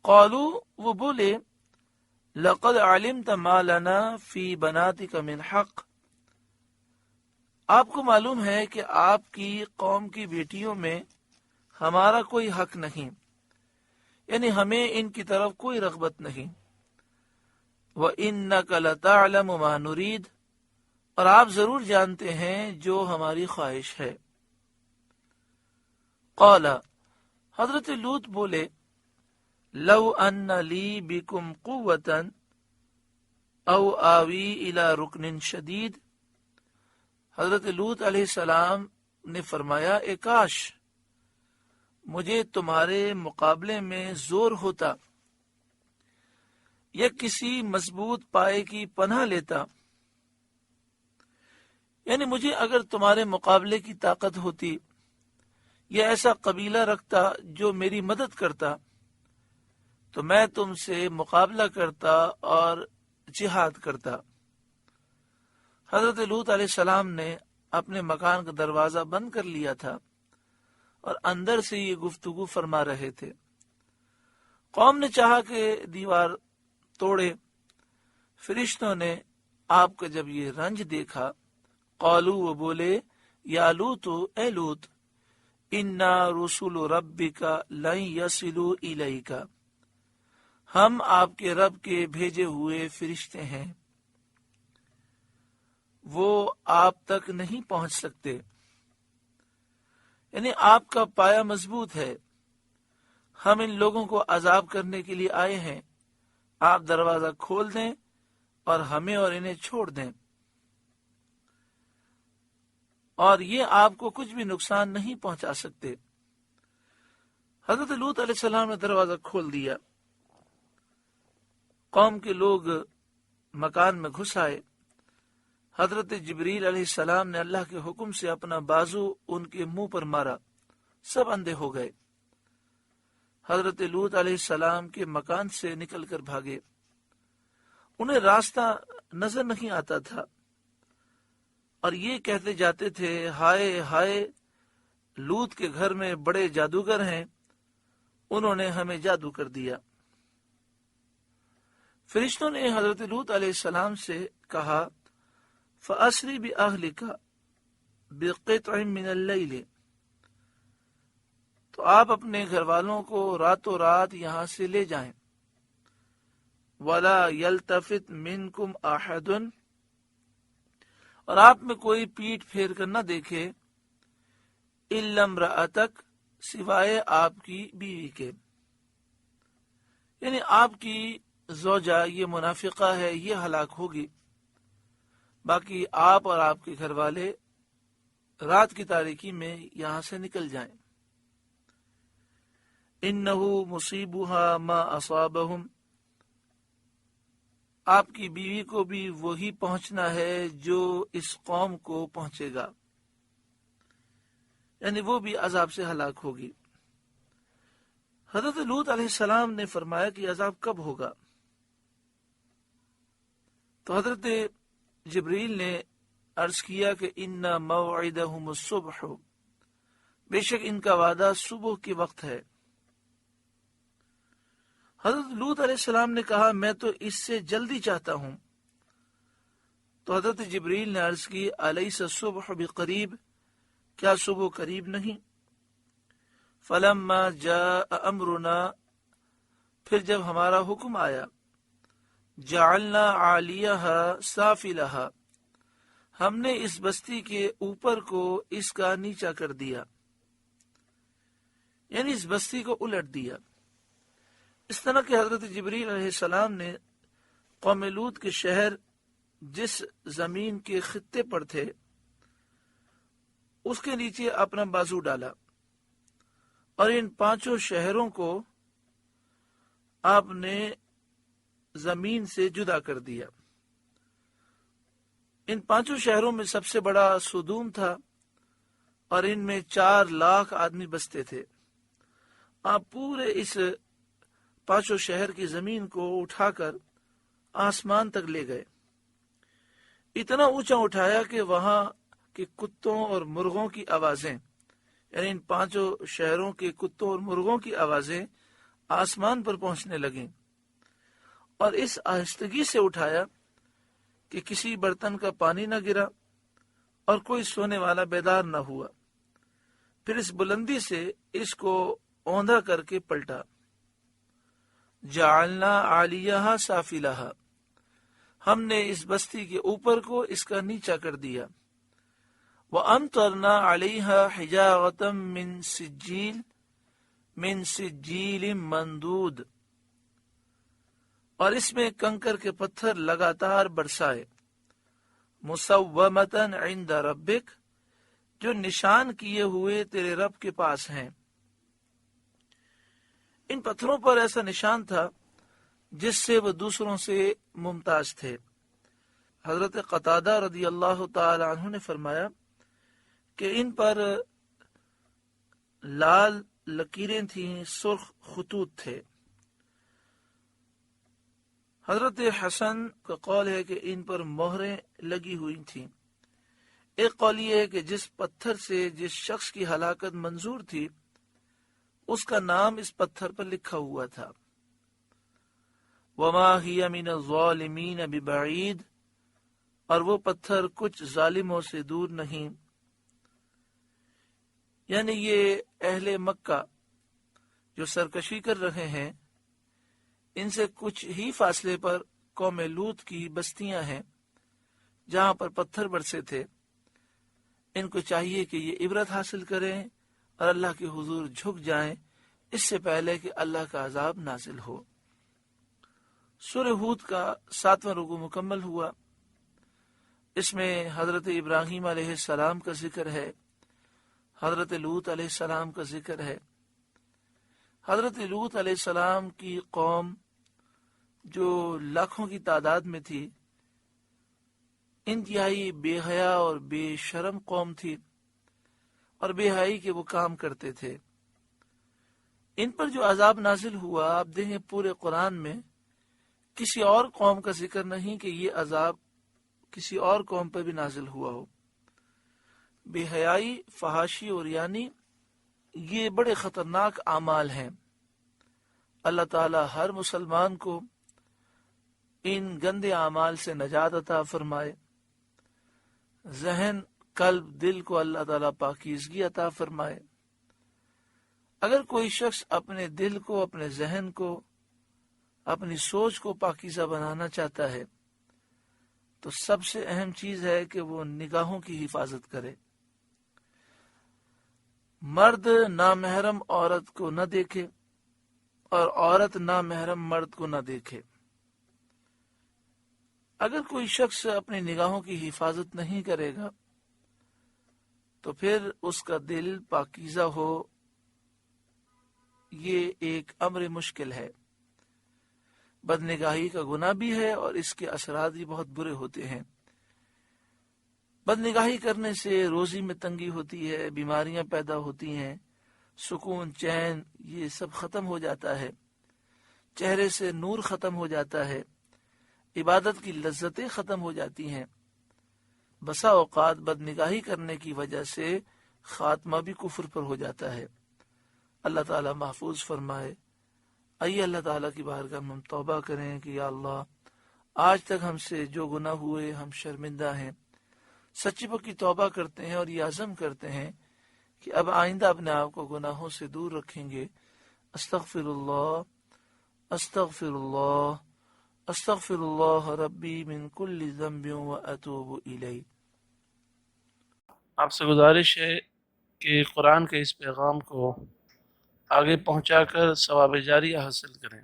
قالو وہ بولے لقد علمت ما لنا فی بناتک من حق، آپ کو معلوم ہے کہ آپ کی قوم کی بیٹیوں میں ہمارا کوئی حق نہیں، یعنی ہمیں ان کی طرف کوئی رغبت نہیں۔ وَإِنَّكَ لَتَعْلَمُ مَا نُرِيدُ، اور آپ ضرور جانتے ہیں جو ہماری خواہش ہے۔ قال، حضرت لوط بولے لو ان لی بکم قوتا او آوی الی رکن شدید، حضرت لوط علیہ السلام نے فرمایا اے کاش مجھے تمہارے مقابلے میں زور ہوتا یا کسی مضبوط پائے کی پناہ لیتا، یعنی مجھے اگر تمہارے مقابلے کی طاقت ہوتی یا ایسا قبیلہ رکھتا جو میری مدد کرتا تو میں تم سے مقابلہ کرتا اور جہاد کرتا۔ حضرت لوط علیہ السلام نے اپنے مکان کا دروازہ بند کر لیا تھا اور اندر سے یہ گفتگو فرما رہے تھے۔ قوم نے چاہا کہ دیوار توڑے، فرشتوں نے آپ کا جب یہ رنج دیکھا، قالو وہ بولے یا لوط اے لوط انا رسول ربک لن یصلوا الیک، ہم آپ کے رب کے بھیجے ہوئے فرشتے ہیں، وہ آپ تک نہیں پہنچ سکتے، یعنی آپ کا پایا مضبوط ہے، ہم ان لوگوں کو عذاب کرنے کے لیے آئے ہیں، آپ دروازہ کھول دیں اور ہمیں اور انہیں چھوڑ دیں، اور یہ آپ کو کچھ بھی نقصان نہیں پہنچا سکتے۔ حضرت لوط علیہ السلام نے دروازہ کھول دیا، قوم کے لوگ مکان میں گھس آئے، حضرت جبریل علیہ السلام نے اللہ کے حکم سے اپنا بازو ان کے منہ پر مارا، سب اندھے ہو گئے۔ حضرت لوط علیہ السلام کے مکان سے نکل کر بھاگے، انہیں راستہ نظر نہیں آتا تھا اور یہ کہتے جاتے تھے ہائے ہائے لوط کے گھر میں بڑے جادوگر ہیں، انہوں نے ہمیں جادو کر دیا۔ فرشتوں نے حضرت لوط علیہ السلام سے کہا فَأَسْرِ بِأَهْلِكَ بِقِطْعٍ مِّنَ اللَّيْلِ، تو آپ اپنے گھر والوں کو راتوں رات یہاں سے لے جائیں، وَلَا يَلْتَفِتْ مِنْكُمْ أَحَدٌ، اور آپ میں کوئی پیٹ پھیر کر نہ دیکھے، إِلَّا امْرَأَتَكَ، سوائے آپ کی بیوی کے، یعنی آپ کی زوجہ یہ منافقہ ہے، یہ ہلاک ہوگی، باقی آپ اور آپ کے گھر والے رات کی تاریکی میں یہاں سے نکل جائیں۔ إِنَّهُ مُصِيبُهَا مَا أَصَابَهُمْ، آپ کی بیوی کو بھی وہی پہنچنا ہے جو اس قوم کو پہنچے گا، یعنی وہ بھی عذاب سے ہلاک ہوگی۔ حضرت لوط علیہ السلام نے فرمایا کہ عذاب کب ہوگا؟ تو حضرت جبریل نے عرض کیا کہ ان موعدہم الصبح، بے شک ان کا وعدہ صبح کے وقت ہے۔ حضرت لوط علیہ السلام نے کہا میں تو اس سے جلدی چاہتا ہوں، تو حضرت جبریل نے عرض کی الیس الصبح بقریب، کیا صبح قریب نہیں؟ فلما جاء امرنا، پھر جب ہمارا حکم آیا، جعلنا عالیہا سافلہا، ہم نے اس بستی کے اوپر کو اس کا نیچا کر دیا، یعنی اس بستی کو الٹ دیا۔ اس طرح کہ حضرت جبریل علیہ السلام نے قوم لوط کے شہر جس زمین کے خطے پر تھے اس کے نیچے اپنا بازو ڈالا اور ان پانچوں شہروں کو آپ نے زمین سے جدا کر دیا۔ ان پانچوں شہروں میں سب سے بڑا سدوم تھا اور ان میں 4 لاکھ آدمی بستے تھے۔ آپ پورے اس پانچوں شہر کی زمین کو اٹھا کر آسمان تک لے گئے، اتنا اونچا اٹھایا کہ وہاں کے کتوں اور مرغوں کی آوازیں، یعنی ان پانچوں شہروں کے کتوں اور مرغوں کی آوازیں آسمان پر پہنچنے لگیں، اور اس آہستگی سے اٹھایا کہ کسی برتن کا پانی نہ گرا اور کوئی سونے والا بیدار نہ ہوا۔ پھر اس بلندی سے اس کو اوندا کر کے پلٹا۔ جعلنا عالیہا سافلہا، ہم نے اس بستی کے اوپر کو اس کا نیچا کر دیا۔ وَأَمْطَرْنَا عَلَيْهَا حِجَارَةً من سجیل مندود، اور اس میں کنکر کے پتھر لگاتار برسائے۔ مُصَوَّمَةً عِنْدَ رَبِّكَ، جو نشان کیے ہوئے تیرے رب کے پاس ہیں۔ ان پتھروں پر ایسا نشان تھا جس سے وہ دوسروں سے ممتاز تھے۔ حضرت قتادہ رضی اللہ تعالی عنہ نے فرمایا کہ ان پر لال لکیریں تھیں، سرخ خطوط تھے۔ حضرت حسن کا قول ہے کہ ان پر مہریں لگی ہوئی تھیں۔ ایک قول یہ ہے کہ جس پتھر سے جس شخص کی ہلاکت منظور تھی اس کا نام اس پتھر پر لکھا ہوا تھا۔ وما ہی من الظالمین ببعید، اور وہ پتھر کچھ ظالموں سے دور نہیں۔ یعنی یہ اہل مکہ جو سرکشی کر رہے ہیں، ان سے کچھ ہی فاصلے پر قوم لوط کی بستیاں ہیں جہاں پر پتھر برسے تھے۔ ان کو چاہیے کہ یہ عبرت حاصل کریں اور اللہ کے حضور جھک جائیں اس سے پہلے کہ اللہ کا عذاب نازل ہو۔ سورہ ہود کا 7واں رکوع مکمل ہوا۔ اس میں حضرت ابراہیم علیہ السلام کا ذکر ہے، حضرت لوط علیہ السلام کا ذکر ہے۔ حضرت لوط علیہ السلام کی قوم جو لاکھوں کی تعداد میں تھی، انتہائی بے حیا اور بے شرم قوم تھی، اور بے حیائی کے وہ کام کرتے تھے۔ ان پر جو عذاب نازل ہوا، آپ دیکھیں پورے قرآن میں کسی اور قوم کا ذکر نہیں کہ یہ عذاب کسی اور قوم پر بھی نازل ہوا ہو۔ بے حیائی، فحاشی اور یعنی یہ بڑے خطرناک اعمال ہیں۔ اللہ تعالی ہر مسلمان کو ان گندے اعمال سے نجات عطا فرمائے۔ ذہن، قلب، دل کو اللہ تعالی پاکیزگی عطا فرمائے۔ اگر کوئی شخص اپنے دل کو، اپنے ذہن کو، اپنی سوچ کو پاکیزہ بنانا چاہتا ہے تو سب سے اہم چیز ہے کہ وہ نگاہوں کی حفاظت کرے۔ مرد نامحرم عورت کو نہ دیکھے اور عورت نامحرم مرد کو نہ دیکھے۔ اگر کوئی شخص اپنی نگاہوں کی حفاظت نہیں کرے گا تو پھر اس کا دل پاکیزہ ہو، یہ ایک امر مشکل ہے۔ بدنگاہی کا گناہ بھی ہے اور اس کے اثرات بھی بہت برے ہوتے ہیں۔ بدنگاہی کرنے سے روزی میں تنگی ہوتی ہے، بیماریاں پیدا ہوتی ہیں، سکون، چین، یہ سب ختم ہو جاتا ہے، چہرے سے نور ختم ہو جاتا ہے، عبادت کی لذتیں ختم ہو جاتی ہیں۔ بسا اوقات بدنگاہی کرنے کی وجہ سے خاتمہ بھی کفر پر ہو جاتا ہے۔ اللہ تعالیٰ محفوظ فرمائے۔ آئیے اللہ تعالیٰ کی بارگاہ میں ہم توبہ کریں کہ یا اللہ، آج تک ہم سے جو گناہ ہوئے ہم شرمندہ ہیں، سچی پکی توبہ کرتے ہیں اور یہ عزم کرتے ہیں کہ اب آئندہ اپنے آپ کو گناہوں سے دور رکھیں گے۔ استغفر اللہ، استغفر اللہ، استغفر اللہ ربی من کل ذنب واتوب الیہ۔ آپ سے گزارش ہے کہ قرآن کے اس پیغام کو آگے پہنچا کر ثواب جاریہ حاصل کریں۔